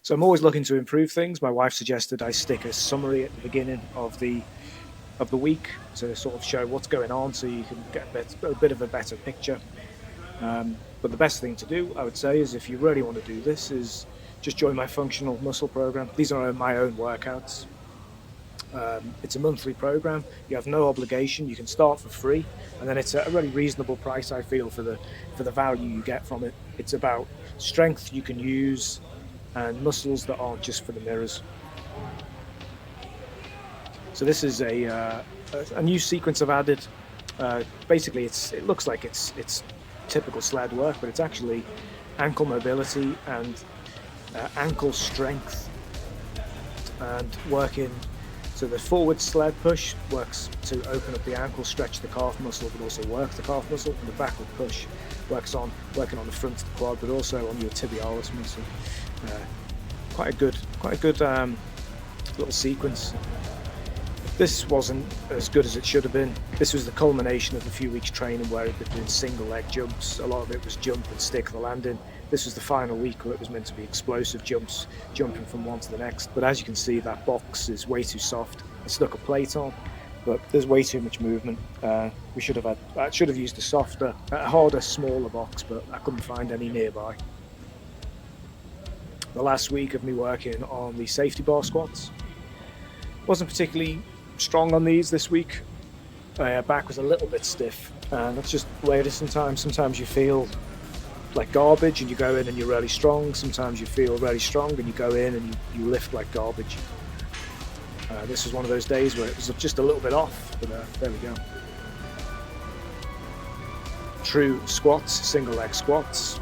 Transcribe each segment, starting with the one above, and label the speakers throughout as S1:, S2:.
S1: So I'm always looking to improve things. My wife suggested I stick a summary at the beginning of the week to sort of show what's going on, so you can get a bit of a better picture. But the best thing to do, I would say, is if you really want to do this, is just join my functional muscle program. These are my own workouts. It's a monthly program. You have no obligation. You can start for free, and then it's a really reasonable price, I feel, for the value you get from it. It's about strength you can use and muscles that aren't just for the mirrors. So this is a new sequence I've added. Basically, it looks like it's typical sled work, but it's actually ankle mobility and ankle strength and working. So the forward sled push works to open up the ankle, stretch the calf muscle, but also work the calf muscle. And the backward push working on the front of the quad, but also on your tibialis muscle. Quite a good little sequence. This wasn't as good as it should have been. This was the culmination of a few weeks training where I'd been doing single leg jumps. A lot of it was jump and stick the landing. This was the final week where it was meant to be explosive jumps, jumping from one to the next. But as you can see, that box is way too soft. I stuck a plate on, but there's way too much movement. I should have used a harder, smaller box, but I couldn't find any nearby. The last week of me working on the safety bar squats. Wasn't particularly strong on these this week. My back was a little bit stiff, and that's just the way it is sometimes. Sometimes you feel like garbage and you go in and you're really strong. Sometimes you feel really strong and you go in and you lift like garbage. This was one of those days where it was just a little bit off, but there we go. True squats, single leg squats.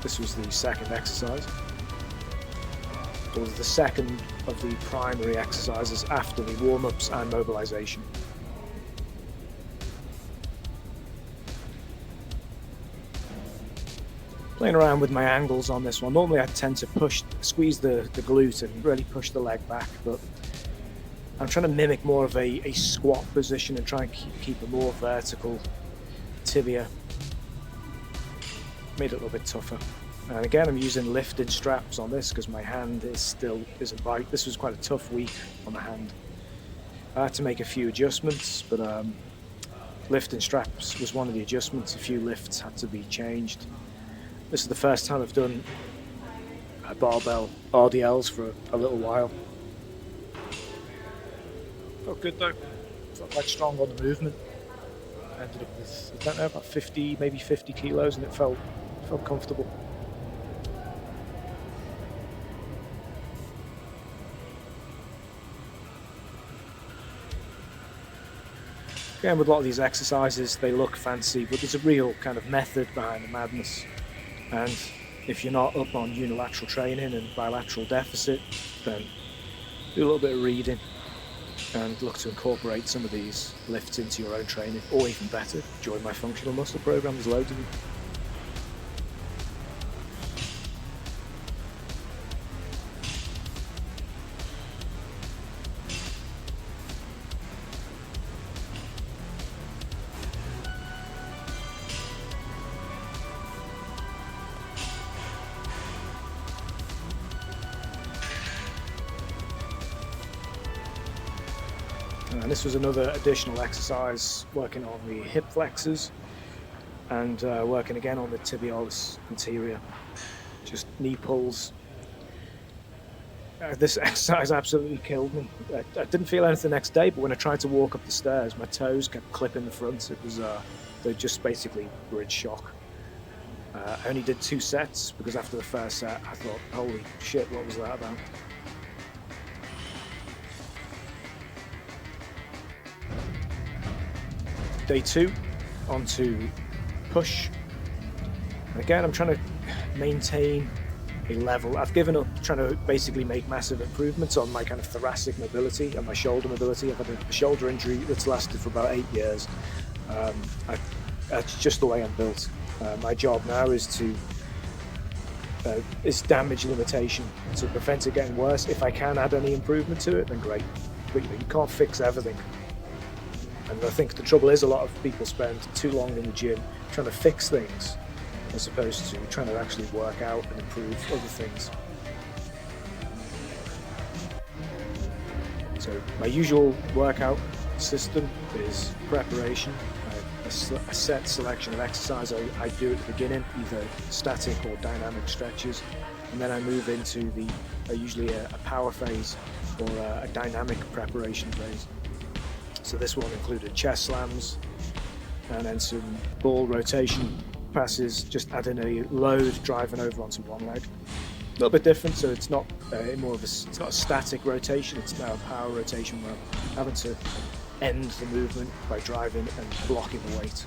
S1: This was the second exercise. It was the second of the primary exercises after the warm-ups and mobilization. Playing around with my angles on this one. Normally I tend to squeeze the glute and really push the leg back, but I'm trying to mimic more of a squat position and try and keep a more vertical tibia. Made it a little bit tougher. And again, I'm using lifting straps on this because my hand isn't right. This was quite a tough week on the hand. I had to make a few adjustments, but lifting straps was one of the adjustments. A few lifts had to be changed. This is the first time I've done barbell RDLs for a little while. Felt good though. Felt quite strong on the movement. I ended up with, I don't know, about 50, maybe 50 kilos, and it felt comfortable. Again, with a lot of these exercises, they look fancy, but there's a real kind of method behind the madness. And if you're not up on unilateral training and bilateral deficit, then do a little bit of reading and look to incorporate some of these lifts into your own training, or even better, join my functional muscle program. There's loads of them. And this was another additional exercise working on the hip flexors and working again on the tibialis anterior, just knee pulls. This exercise absolutely killed me. I didn't feel anything the next day, but when I tried to walk up the stairs, my toes kept clipping the front. It was they just basically were in shock. I only did 2 sets because after the first set, I thought, holy shit, what was that about? Day 2, onto push. And again, I'm trying to maintain a level. I've given up trying to basically make massive improvements on my kind of thoracic mobility and my shoulder mobility. I've had a shoulder injury that's lasted for about 8 years. That's just the way I'm built. My job now is damage limitation to prevent it getting worse. If I can add any improvement to it, then great. But you can't fix everything. And I think the trouble is a lot of people spend too long in the gym trying to fix things as opposed to trying to actually work out and improve other things. So my usual workout system is preparation, a set selection of exercise I do at the beginning, either static or dynamic stretches, and then I move into usually a power phase or a dynamic preparation phase. So this one included chest slams and then some ball rotation passes, just adding a load driving over onto one leg. A little bit different, so it's not it's not a static rotation, it's now a power rotation where I'm having to end the movement by driving and blocking the weight.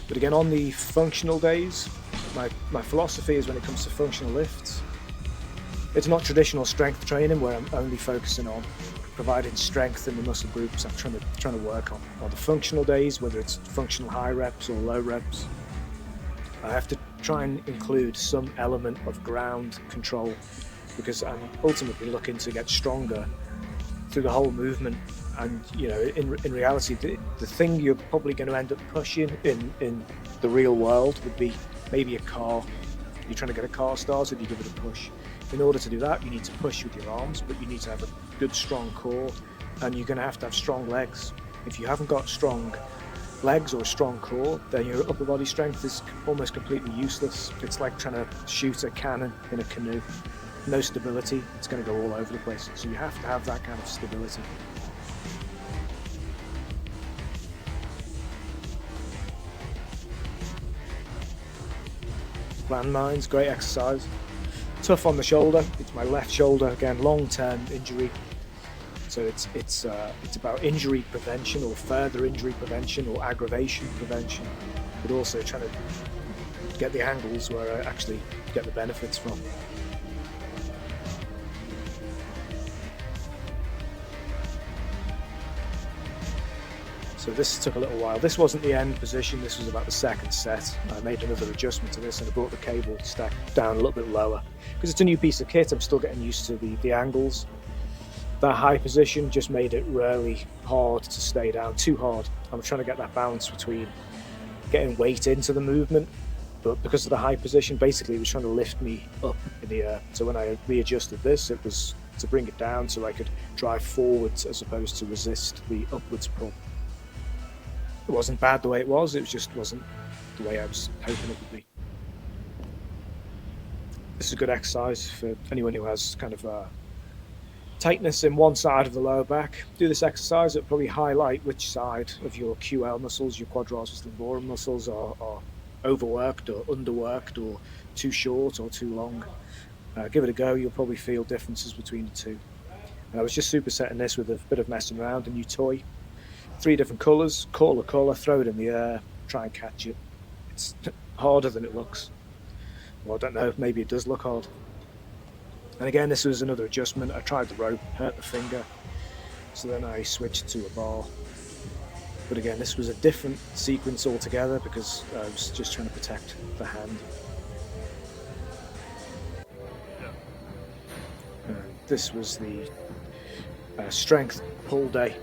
S1: But again, on the functional days, my philosophy is when it comes to functional lifts, it's not traditional strength training where I'm only focusing on providing strength in the muscle groups I'm trying to work on. On the functional days, whether it's functional high reps or low reps, I have to try and include some element of ground control, because I'm ultimately looking to get stronger through the whole movement. And in reality, the thing you're probably going to end up pushing in the real world would be maybe a car. You're trying to get a car started, you give it a push. In order to do that, you need to push with your arms, but you need to have a good strong core, and you're going to have strong legs. If you haven't got strong legs or a strong core, then your upper body strength is almost completely useless. It's like trying to shoot a cannon in a canoe. No stability, it's going to go all over the place. So you have to have that kind of stability. Landmines, great exercise. Tough on the shoulder. It's my left shoulder, again, long-term injury. So it's about injury prevention or further injury prevention or aggravation prevention, but also trying to get the angles where I actually get the benefits from. So this took a little while. This wasn't the end position, this was about the second set. I made another adjustment to this and I brought the cable stack down a little bit lower. Because it's a new piece of kit, I'm still getting used to the angles. That high position just made it really hard to stay down, too hard. I'm trying to get that balance between getting weight into the movement, but because of the high position, basically it was trying to lift me up in the air. So when I readjusted this, it was to bring it down so I could drive forwards as opposed to resist the upwards pull. It wasn't bad the way it just wasn't the way I was hoping it would be. This is a good exercise for anyone who has kind of tightness in one side of the lower back. Do this exercise, it'll probably highlight which side of your QL muscles, your quadratus lumborum muscles are overworked or underworked or too short or too long. Give it a go, you'll probably feel differences between the two. And I was just supersetting this with a bit of messing around, a new toy. 3 different colours, call a colour, throw it in the air, try and catch it. It's harder than it looks. Well, I don't know, maybe it does look hard. And again, this was another adjustment. I tried the rope, hurt the finger, so then I switched to a bar. But again, this was a different sequence altogether because I was just trying to protect the hand. This was the strength pull day.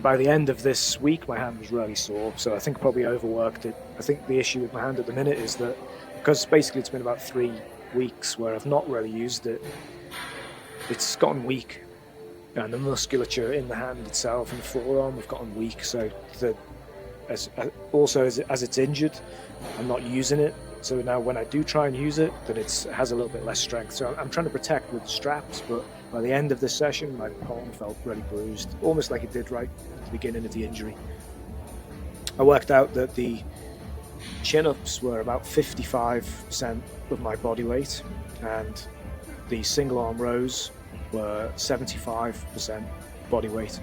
S1: By the end of this week, my hand was really sore, so I think I probably overworked it. I think the issue with my hand at the minute is that because basically it's been about 3 weeks where I've not really used it, it's gotten weak, and the musculature in the hand itself and the forearm have gotten weak. So as it's injured, I'm not using it. So now when I do try and use it, then it has a little bit less strength. So I'm trying to protect with straps, but by the end of this session, my palm felt really bruised, almost like it did right at the beginning of the injury. I worked out that the chin-ups were about 55% of my body weight, and the single arm rows were 75% body weight.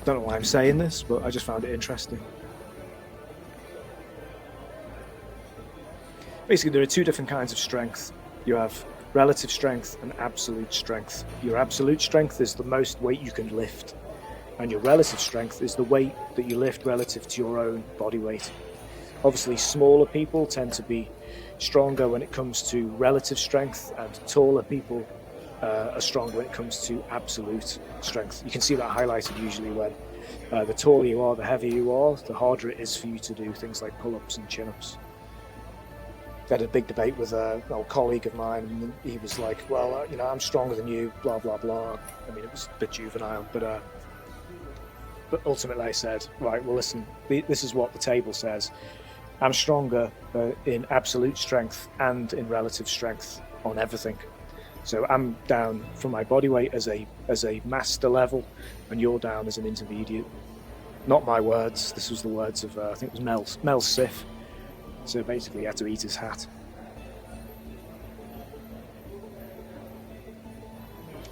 S1: Don't know why I'm saying this, but I just found it interesting. Basically, there are 2 different kinds of strength. You have relative strength and absolute strength. Your absolute strength is the most weight you can lift, and your relative strength is the weight that you lift relative to your own body weight. Obviously, smaller people tend to be stronger when it comes to relative strength, and taller people are stronger when it comes to absolute strength. You can see that highlighted usually when the taller you are, the heavier you are, the harder it is for you to do things like pull-ups and chin-ups. had a big debate with an old colleague of mine, and he was like, well, I'm stronger than you, blah, blah, blah. I mean, it was a bit juvenile, but ultimately I said, right, well, listen, this is what the table says. I'm stronger in absolute strength and in relative strength on everything. So I'm down from my body weight as a master level, and you're down as an intermediate. Not my words. This was the words of I think it was Mel Sif. So basically, he had to eat his hat.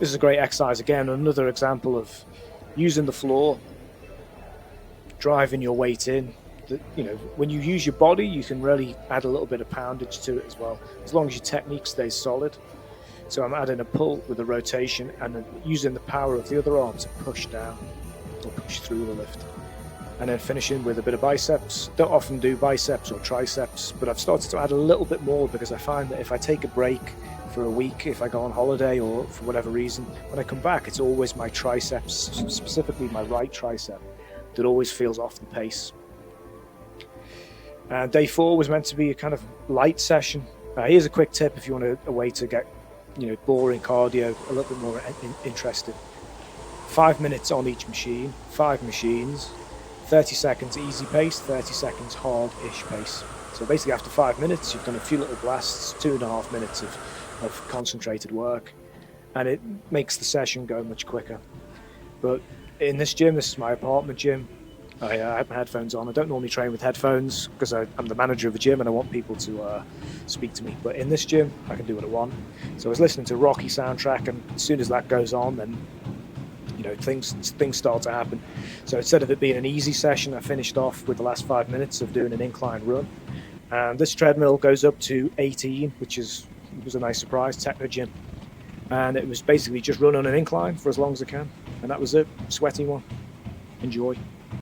S1: This is a great exercise again. Another example of using the floor, driving your weight in. When you use your body, you can really add a little bit of poundage to it as well, as long as your technique stays solid. So I'm adding a pull with a rotation and using the power of the other arm to push down or push through the lift. And then finishing with a bit of biceps. Don't often do biceps or triceps, but I've started to add a little bit more because I find that if I take a break for a week, if I go on holiday or for whatever reason, when I come back, it's always my triceps, specifically my right tricep, that always feels off the pace. Day 4 was meant to be a kind of light session. Here's a quick tip if you want a way to get boring cardio a little bit more interesting. 5 minutes on each machine, 5 machines, 30 seconds easy pace, 30 seconds hard-ish pace. So basically after 5 minutes, you've done a few little blasts, 2.5 minutes of concentrated work, and it makes the session go much quicker. But in this gym, this is my apartment gym, I have my headphones on. I don't normally train with headphones because I'm the manager of a gym and I want people to speak to me. But in this gym, I can do what I want. So I was listening to Rocky soundtrack, and as soon as that goes on, then things start to happen. So instead of it being an easy session, I finished off with the last 5 minutes of doing an incline run. And this treadmill goes up to 18, which was a nice surprise, techno gym. And it was basically just run on an incline for as long as I can. And that was it, sweaty one. Enjoy.